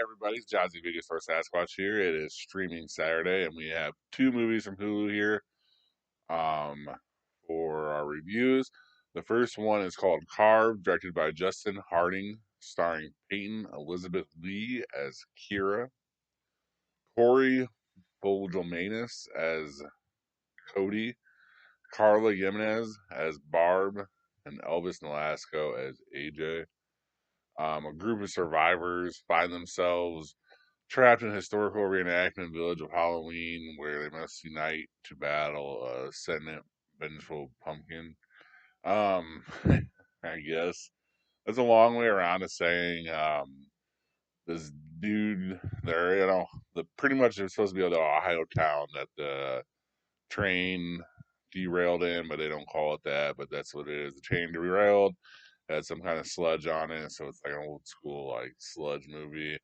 everybody, it's Jazzy Vegas for Sasquatch here. It is streaming Saturday, and we have two movies from Hulu here um, for our reviews. The first one is called Carved, directed by Justin Harding, starring Peyton Elizabeth Lee as Kira, Corey Bolgelmanis as Cody, Carla Jimenez as Barb, and Elvis Nolasco as AJ. A group of survivors find themselves trapped in a historical reenactment village of Halloween where they must unite to battle a sentient vengeful pumpkin. Um, I guess that's a long way around to saying this dude there, the pretty much it's supposed to be the Ohio town that the train derailed in, but they don't call it that, but that's what it is. The train derailed, had some kind of sludge on it, so it's like an old school like sludge movie.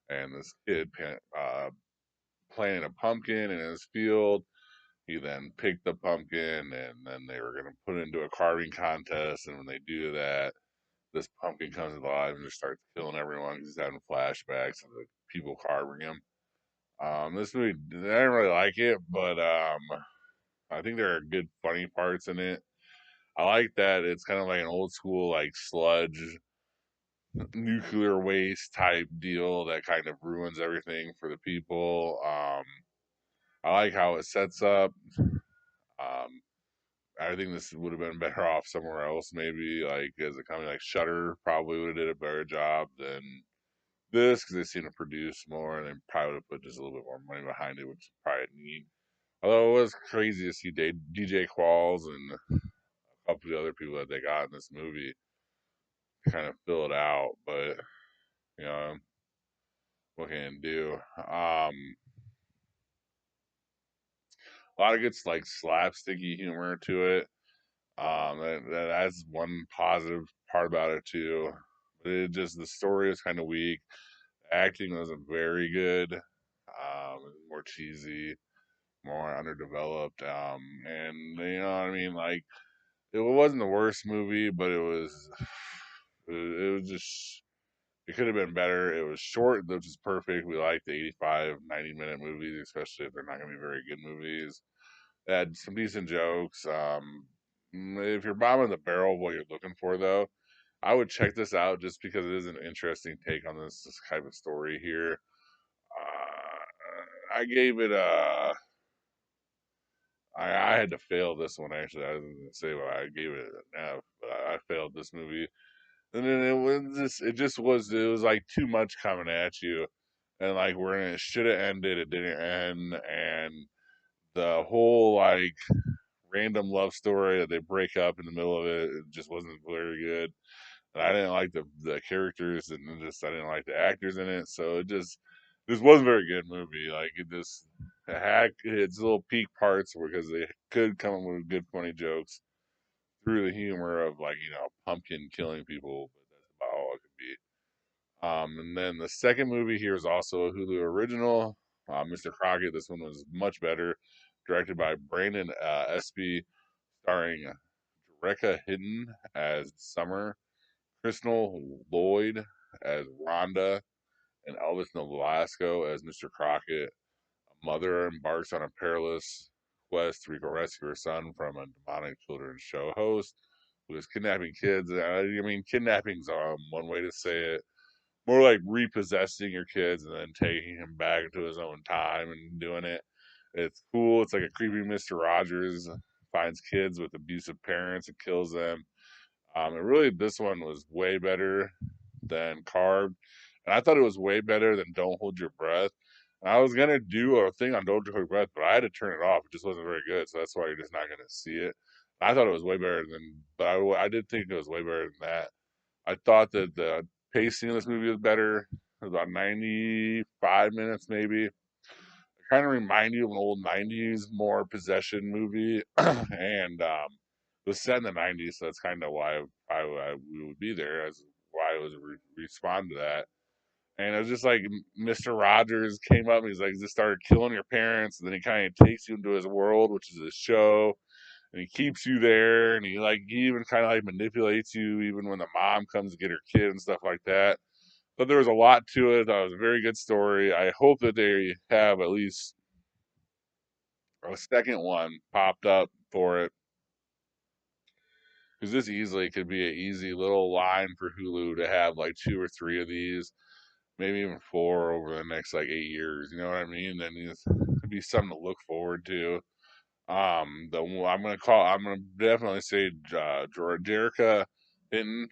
And this kid planted a pumpkin in his field. He then picked the pumpkin, and then they were going to put it into a carving contest. And when they do that, this pumpkin comes alive and just starts killing everyone. He's having flashbacks of the people carving him. This movie, I didn't really like it, but I think there are good funny parts in it. I like that it's kind of like an old school like sludge nuclear waste type deal that kind of ruins everything for the people. I like how it sets up. Um, I think this would have been better off somewhere else, maybe like as a company like Shutter probably would have did a better job than this because they seem to produce more and they probably would have put just a little bit more money behind it, which probably need. Although it was crazy to see DJ Qualls and a couple of the other people that they got in this movie kind of fill it out, but you know what can you do? A lot of good like slapsticky humor to it. That's one positive part about it too. But it just the story is kind of weak. Acting wasn't very good. More cheesy, more underdeveloped. And you know what I mean. Like it wasn't the worst movie, but it was just it could have been better. It was short, which is perfect. We like the 85, 90-minute movies, especially if they're not going to be very good movies. It had some decent jokes. If you're bombing the barrel of what you're looking for, though, I would check this out just because it is an interesting take on this type of story here. I gave it a. I had to fail this one actually. I was going to say I gave it an F, but I failed this movie. And then it was like too much coming at you, and like where it should have ended, it didn't end, and the whole like random love story that they break up in the middle of it, it just wasn't very good. And I didn't like the characters, and just I didn't like the actors in it, so it just wasn't a very good movie. Like it had its little peak parts because they could come up with good funny jokes through the humor of like pumpkin killing people, but that's about all it could be. And then the second movie here is also a Hulu original, Mr. Crockett. This one was much better, directed by Brandon Espy, starring Rekha Hidden as Summer, Crystal Lloyd as Rhonda, and Elvis Nolasco as Mr. Crockett. A mother embarks on a perilous quest to rescue her son from a demonic children's show host who is kidnapping kids. I mean, kidnapping's one way to say it. More like repossessing your kids and then taking him back into his own time and doing it. It's cool. It's like a creepy Mr. Rogers finds kids with abusive parents and kills them. And really, this one was way better than Carved, and I thought it was way better than Don't Hold Your Breath. And I was gonna do a thing on Don't Hold Your Breath, but I had to turn it off. It just wasn't very good, so that's why you're just not gonna see it. I thought it was way better than, but I did think it was way better than that. I thought that the pacing of this movie was better. It was about 95 minutes, maybe. It kind of reminded you of an old 90s, more possession movie. And it was set in the 90s, so that's kind of why we would be there, as why I was respond to that. And it was just like Mr. Rogers came up and he's like, just started killing your parents. And then he kind of takes you into his world, which is his show, and he keeps you there, and he even kind of like manipulates you even when the mom comes to get her kid and stuff like that. but there was a lot to it. That was a very good story. I hope that they have at least a second one popped up for it, because this easily could be an easy little line for Hulu to have like two or three of these, maybe even four over the next like 8 years. You know what I mean? Then it's could be something to look forward to. I'm gonna definitely say Jerica Hinton.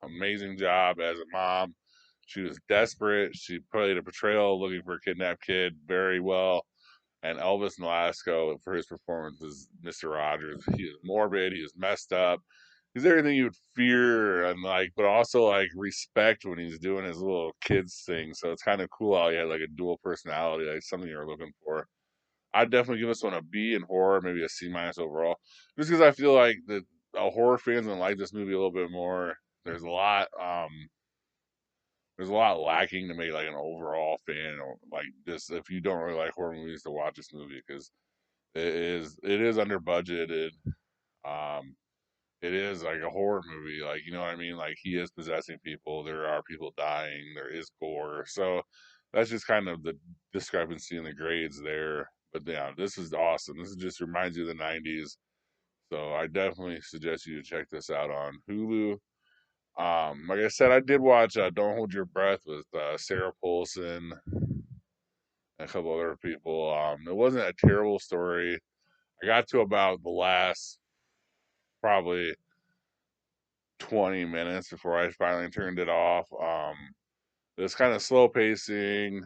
Amazing job as a mom. She was desperate. She played a portrayal looking for a kidnapped kid very well. And Elvis Nolasco for his performance as Mr. Rogers. He is morbid. He is messed up. He's everything you would fear and like, but also like respect when he's doing his little kids thing. So it's kind of cool how he had like a dual personality, like something you're looking for. I'd definitely give this one a B in horror, maybe a C minus overall, just because I feel like the horror fans gonna like this movie a little bit more. There's a lot, there's a lot lacking to make like an overall fan or like this. If you don't really like horror movies, to watch this movie because it is under budgeted. Um, it is like a horror movie, like you know what I mean. Like he is possessing people. There are people dying. There is gore. So that's just kind of the discrepancy in the grades there. But yeah, this is awesome. This just reminds you of the '90s. So I definitely suggest you to check this out on Hulu. Like I said, I did watch "Don't Hold Your Breath" with Sarah Paulson and a couple other people. It wasn't a terrible story. I got to about the last probably 20 minutes before I finally turned it off. It's kind of slow pacing.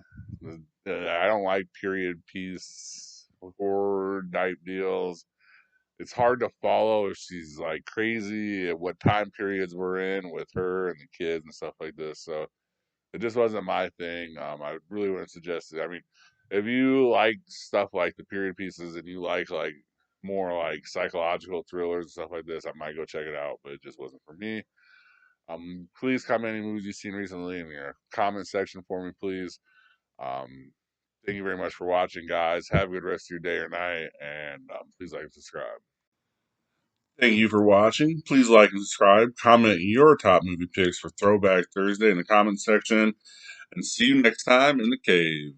I don't like period piece horror type deals. It's hard to follow if she's like crazy at what time periods we're in with her and the kids and stuff like this. So it just wasn't my thing. I really wouldn't suggest it. I mean, if you like stuff like the period pieces and you like more like psychological thrillers and stuff like this, I might go check it out. But it just wasn't for me. Please comment any movies you've seen recently in your comment section for me, please. Thank you very much for watching, guys. Have a good rest of your day or night, and please like and subscribe. Thank you for watching. Please like and subscribe. Comment your top movie picks for Throwback Thursday in the comment section, and see you next time in the cave.